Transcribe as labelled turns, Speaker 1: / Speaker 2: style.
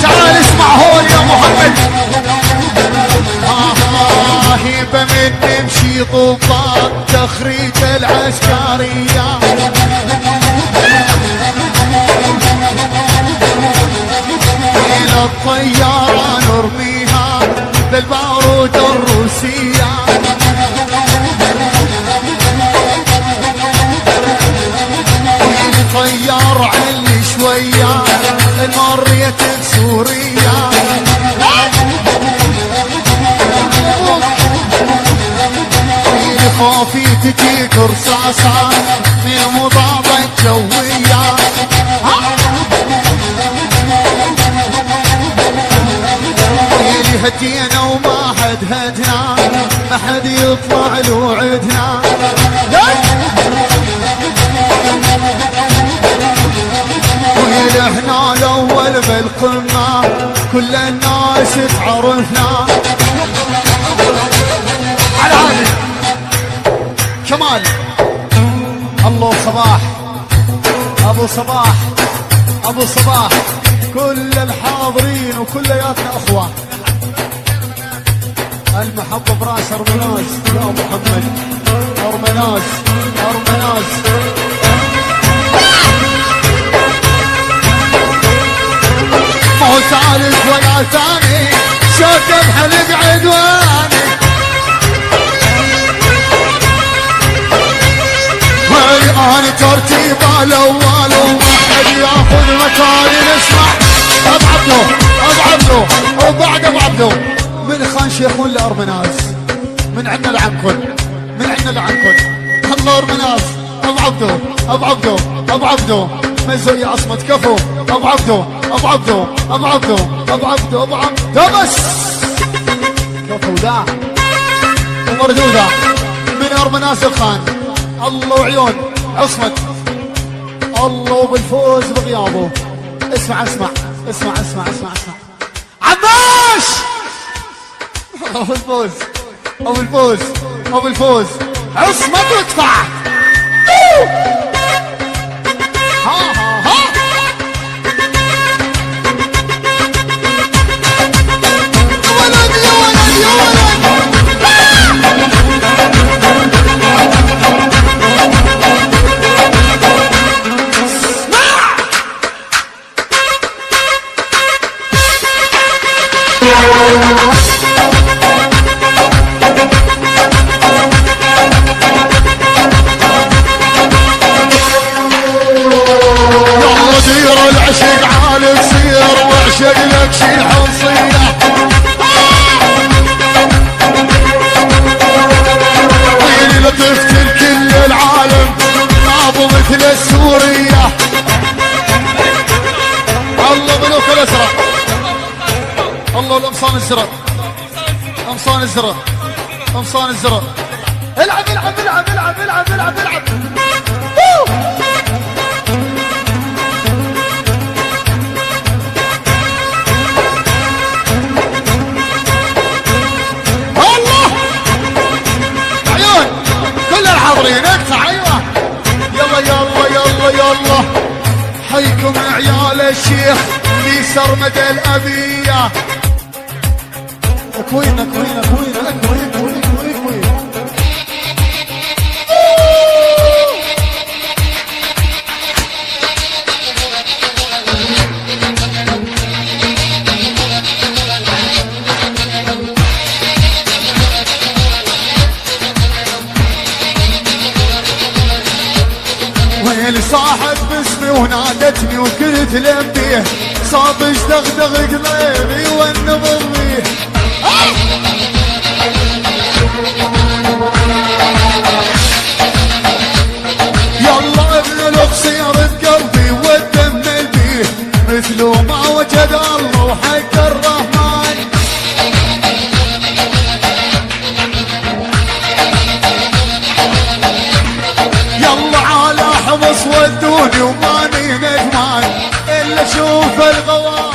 Speaker 1: تعال اسمع هون يا محمد. هيبة من نمشي طوفان تخريج العسكرية، إلى الطيارة نرميها بالبارود الروسية، طيار علي شوية المرية سوريا، خوفي تجيك رصاصة من مضادة جوية، هدينا وما حد هدنا، ما حد يطلع له عدنا، احنا الاول بالقمة كل الناس تعرفنا. على هذه كمال الله صباح ابو صباح ابو صباح، كل الحاضرين وكلياتنا اخوة، المحبة براس ارمناز يا محمد، ارمناز ارمناز. مو ثالث ولا ثاني، شوف بحلق عدواني، انا ترتيبه الاول وما حد ياخذ مكاني. نسمع ابو عبدو ابو عبدو وبعد ابو عبدو من خان شيخون لارمناز، من عندنا لعنكن، من عندنا لعنكن. الله ارمناز ابو عبدو ابو عبدو ابو عبدو مزوي عصمة كفو، ابو عبدو ابو عبدو ابو عبدو ابو عبدو ابو عبدو بس كفو ذا ومردوده من ارمناز الخان. الله وعيون عصمت الله بالفوز بغيابه. اسمع اسمع اسمع اسمع اسمع اسمع عماش ابو الفوز ابو الفوز ابو الفوز عصمت وادفع. ها ها ها ولد يا ولد يا ولد. العشق عالق سير واعشق لك شي حصية، طيري لا تفتن كل العالم نابو مثل السورية. الله ملوك الازرق، الله القمصان الزرق، قمصان الزرق، قمصان الزرق. العب العب العب العب العب العب العب. اقطع ايوه يلا يلا يلا يلا. حيكم عيال الشيخ في سرمدة الأبية. اكوين اكوين اكوين اكوين اكوين اكوين. ويلي صاحت باسمي ونادتني وكنت لبيه، صابش دغدغ قلبي والنبض بيه. يلا ابن القصير بقلبي والدم بيه، مثله ما وجد الله وحق الرحمن. يلا على حمص ودوني وماني ندمان الا اشوف الغوار.